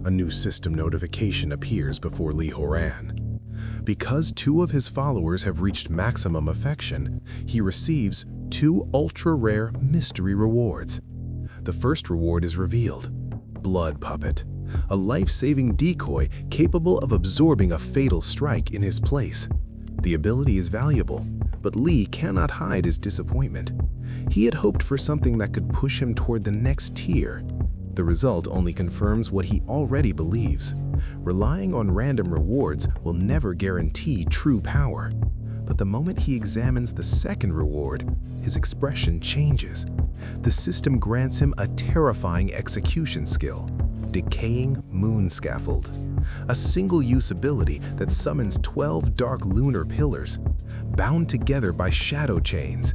a new system notification appears before Li Horan. Because 2 of his followers have reached maximum affection, he receives 2 ultra-rare mystery rewards. The first reward is revealed: Blood Puppet, a life-saving decoy capable of absorbing a fatal strike in his place. The ability is valuable, but Li cannot hide his disappointment. He had hoped for something that could push him toward the next tier. The result only confirms what he already believes. Relying on random rewards will never guarantee true power. But the moment he examines the second reward, his expression changes. The system grants him a terrifying execution skill: Decaying Moon Scaffold, a single-use ability that summons 12 dark lunar pillars, bound together by shadow chains.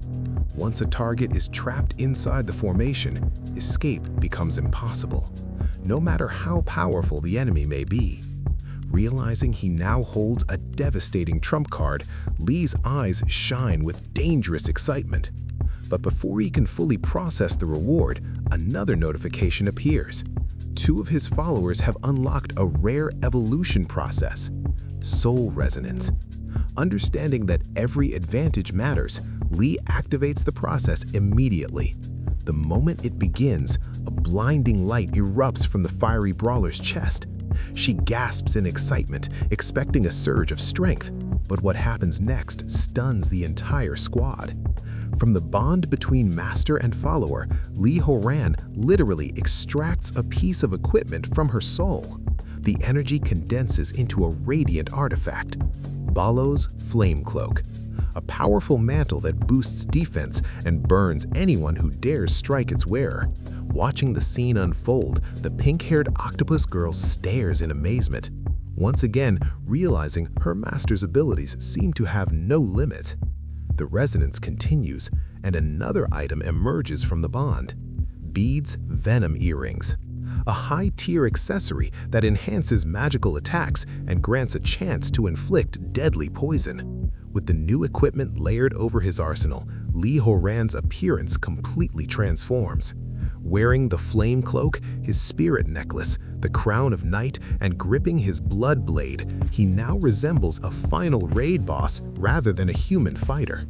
Once a target is trapped inside the formation, escape becomes impossible, no matter how powerful the enemy may be. Realizing he now holds a devastating trump card, Li's eyes shine with dangerous excitement. But before he can fully process the reward, another notification appears. 2 of his followers have unlocked a rare evolution process: Soul Resonance. Understanding that every advantage matters, Li activates the process immediately. The moment it begins, a blinding light erupts from the fiery brawler's chest. She gasps in excitement, expecting a surge of strength, but what happens next stuns the entire squad. From the bond between master and follower, Li Horan literally extracts a piece of equipment from her soul. The energy condenses into a radiant artifact: Balo's Flame Cloak, a powerful mantle that boosts defense and burns anyone who dares strike its wearer. Watching the scene unfold, the pink-haired octopus girl stares in amazement, once again realizing her master's abilities seem to have no limit. The resonance continues, and another item emerges from the bond: Bede's Venom Earrings, a high-tier accessory that enhances magical attacks and grants a chance to inflict deadly poison. With the new equipment layered over his arsenal, Li Horan's appearance completely transforms. Wearing the flame cloak, his spirit necklace, the crown of night, and gripping his blood blade, he now resembles a final raid boss rather than a human fighter.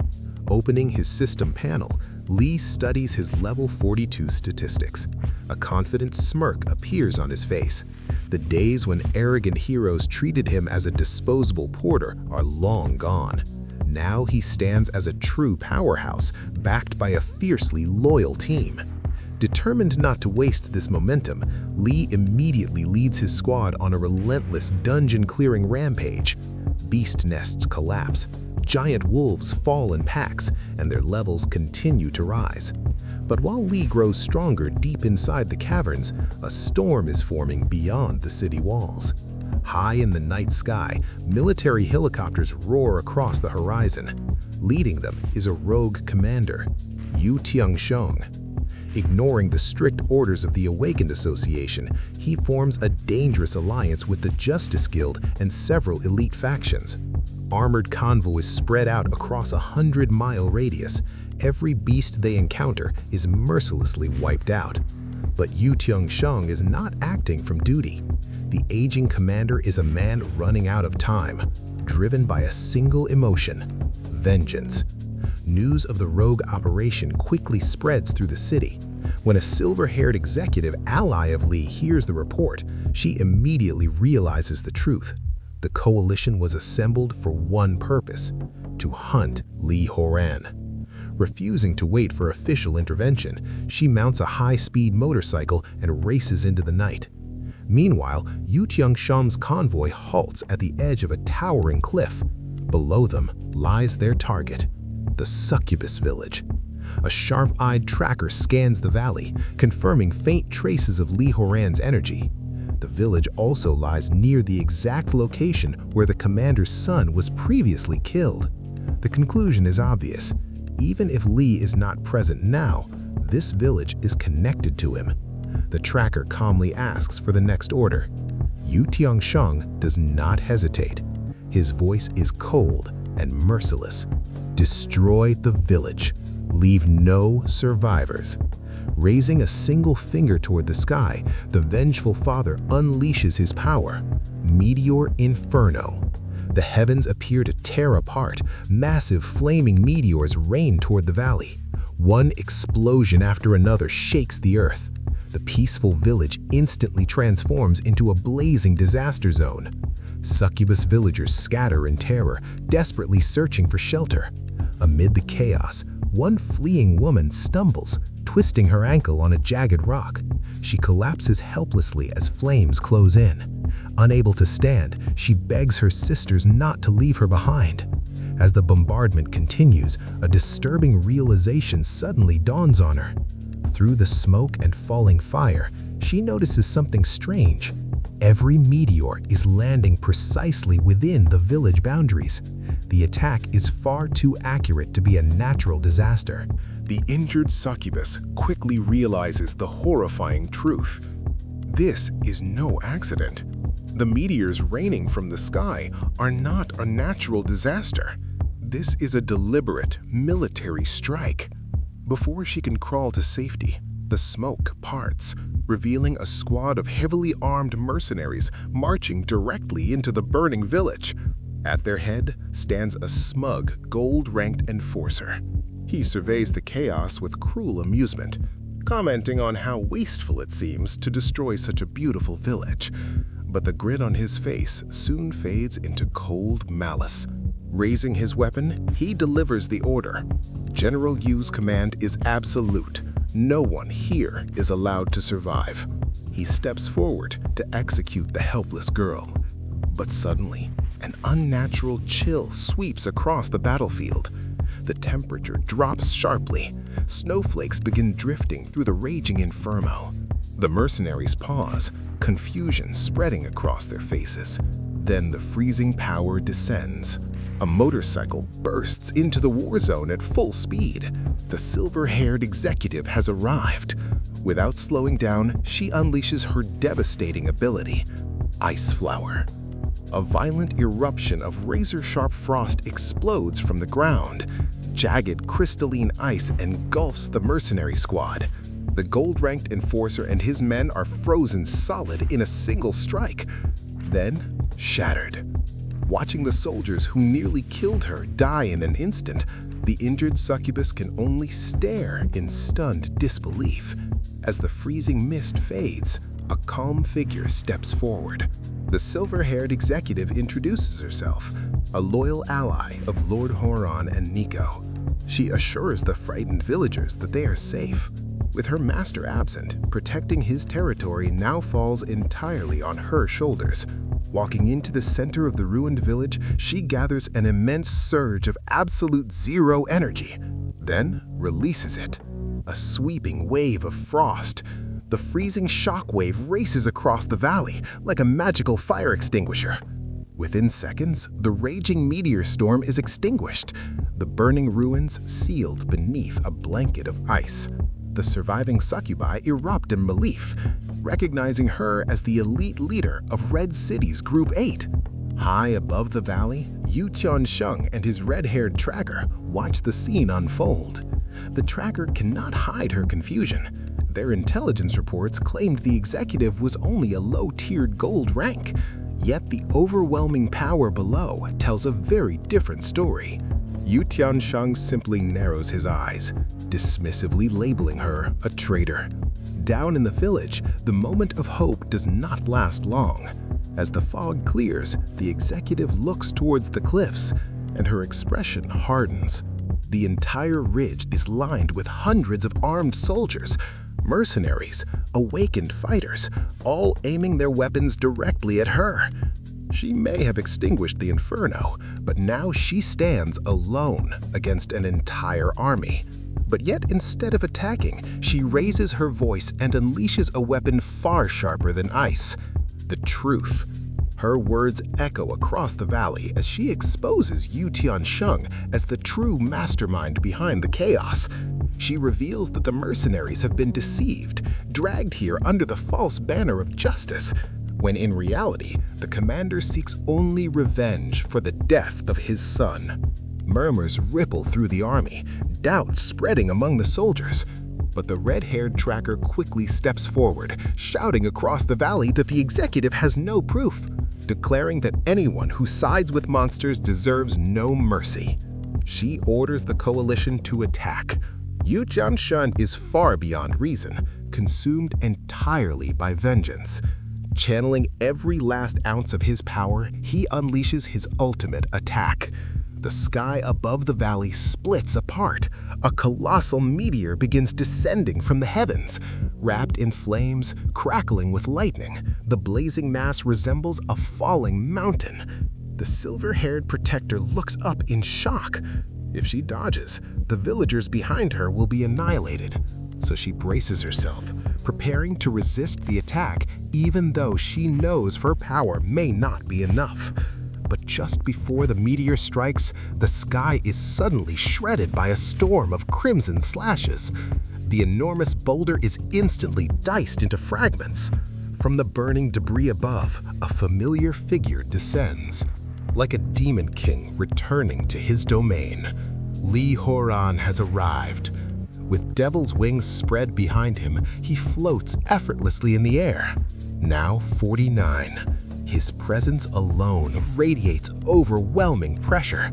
Opening his system panel, Li studies his level 42 statistics. A confident smirk appears on his face. The days when arrogant heroes treated him as a disposable porter are long gone. Now he stands as a true powerhouse, backed by a fiercely loyal team. Determined not to waste this momentum, Li immediately leads his squad on a relentless dungeon-clearing rampage. Beast nests collapse, giant wolves fall in packs, and their levels continue to rise. But while Li grows stronger deep inside the caverns, a storm is forming beyond the city walls. High in the night sky, military helicopters roar across the horizon. Leading them is a rogue commander, Yu Tiangsheng. Ignoring the strict orders of the Awakened Association, he forms a dangerous alliance with the Justice Guild and several elite factions. Armored convoys spread out across a 100-mile radius. Every beast they encounter is mercilessly wiped out. But Yu Tiangsheng is not acting from duty. The aging commander is a man running out of time, driven by a single emotion: vengeance. News of the rogue operation quickly spreads through the city. When a silver-haired executive ally of Li hears the report, she immediately realizes the truth. The coalition was assembled for one purpose: to hunt Li Horan. Refusing to wait for official intervention, she mounts a high-speed motorcycle and races into the night. Meanwhile, Yu Tiangsheng's convoy halts at the edge of a towering cliff. Below them lies their target, the Succubus Village. A sharp-eyed tracker scans the valley, confirming faint traces of Li Horan's energy. The village also lies near the exact location where the commander's son was previously killed. The conclusion is obvious. Even if Li is not present now, this village is connected to him. The tracker calmly asks for the next order. Yu Tiangsheng does not hesitate. His voice is cold and merciless. Destroy the village. Leave no survivors. Raising a single finger toward the sky, the vengeful father unleashes his power. Meteor Inferno. The heavens appear to tear apart. Massive flaming meteors rain toward the valley. One explosion after another shakes the earth. The peaceful village instantly transforms into a blazing disaster zone. Succubus villagers scatter in terror, desperately searching for shelter. Amid the chaos, one fleeing woman stumbles, twisting her ankle on a jagged rock. She collapses helplessly as flames close in. Unable to stand, she begs her sisters not to leave her behind. As the bombardment continues, a disturbing realization suddenly dawns on her. Through the smoke and falling fire, she notices something strange. Every meteor is landing precisely within the village boundaries. The attack is far too accurate to be a natural disaster. The injured succubus quickly realizes the horrifying truth. This is no accident. The meteors raining from the sky are not a natural disaster. This is a deliberate military strike. Before she can crawl to safety, the smoke parts, revealing a squad of heavily armed mercenaries marching directly into the burning village. At their head stands a smug, gold-ranked enforcer. He surveys the chaos with cruel amusement, commenting on how wasteful it seems to destroy such a beautiful village. But the grin on his face soon fades into cold malice. Raising his weapon, he delivers the order. General Yu's command is absolute. No one here is allowed to survive. He steps forward to execute the helpless girl. But suddenly, an unnatural chill sweeps across the battlefield. The temperature drops sharply. Snowflakes begin drifting through the raging inferno. The mercenaries pause, confusion spreading across their faces. Then the freezing power descends. A motorcycle bursts into the war zone at full speed. The silver-haired executive has arrived. Without slowing down, she unleashes her devastating ability, Ice Flower. A violent eruption of razor-sharp frost explodes from the ground. Jagged, crystalline ice engulfs the mercenary squad. The gold-ranked enforcer and his men are frozen solid in a single strike, then shattered. Watching the soldiers who nearly killed her die in an instant, the injured succubus can only stare in stunned disbelief. As the freezing mist fades, a calm figure steps forward. The silver-haired executive introduces herself, a loyal ally of Lord Horan and Nico. She assures the frightened villagers that they are safe. With her master absent, protecting his territory now falls entirely on her shoulders. Walking into the center of the ruined village, she gathers an immense surge of absolute zero energy, then releases it. A sweeping wave of frost. The freezing shockwave races across the valley like a magical fire extinguisher. Within seconds, the raging meteor storm is extinguished, the burning ruins sealed beneath a blanket of ice. The surviving succubi erupt in relief, recognizing her as the elite leader of Red City's Group 8. High above the valley, Yu Tiansheng and his red-haired tracker watch the scene unfold. The tracker cannot hide her confusion. Their intelligence reports claimed the executive was only a low-tiered gold rank, yet the overwhelming power below tells a very different story. Yu Tiansheng simply narrows his eyes, dismissively labeling her a traitor. Down in the village, the moment of hope does not last long. As the fog clears, the executive looks towards the cliffs, and her expression hardens. The entire ridge is lined with hundreds of armed soldiers, mercenaries, awakened fighters, all aiming their weapons directly at her. She may have extinguished the inferno, but now she stands alone against an entire army. But yet, instead of attacking, she raises her voice and unleashes a weapon far sharper than ice: the truth. Her words echo across the valley as she exposes Yu Tiansheng as the true mastermind behind the chaos. She reveals that the mercenaries have been deceived, dragged here under the false banner of justice, when in reality, the commander seeks only revenge for the death of his son. Murmurs ripple through the army, doubts spreading among the soldiers. But the red-haired tracker quickly steps forward, shouting across the valley that the executive has no proof, declaring that anyone who sides with monsters deserves no mercy. She orders the coalition to attack. Yu Jianshun is far beyond reason, consumed entirely by vengeance. Channeling every last ounce of his power, he unleashes his ultimate attack. The sky above the valley splits apart. A colossal meteor begins descending from the heavens. Wrapped in flames, crackling with lightning, the blazing mass resembles a falling mountain. The silver-haired protector looks up in shock. If she dodges, the villagers behind her will be annihilated. So she braces herself, preparing to resist the attack even though she knows her power may not be enough. But just before the meteor strikes, the sky is suddenly shredded by a storm of crimson slashes. The enormous boulder is instantly diced into fragments. From the burning debris above, a familiar figure descends. Like a demon king returning to his domain, Li Horan has arrived. With devil's wings spread behind him, he floats effortlessly in the air. Now 49. His presence alone radiates overwhelming pressure.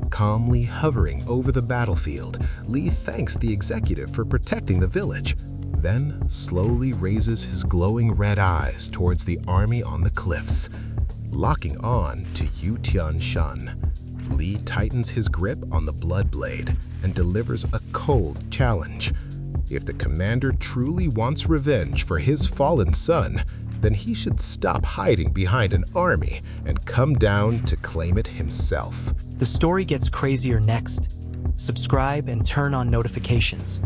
Calmly hovering over the battlefield, Li thanks the executive for protecting the village, then slowly raises his glowing red eyes towards the army on the cliffs. Locking on to Yu Jianshun, Li tightens his grip on the blood blade and delivers a cold challenge. If the commander truly wants revenge for his fallen son, then he should stop hiding behind an army and come down to claim it himself. The story gets crazier next. Subscribe and turn on notifications.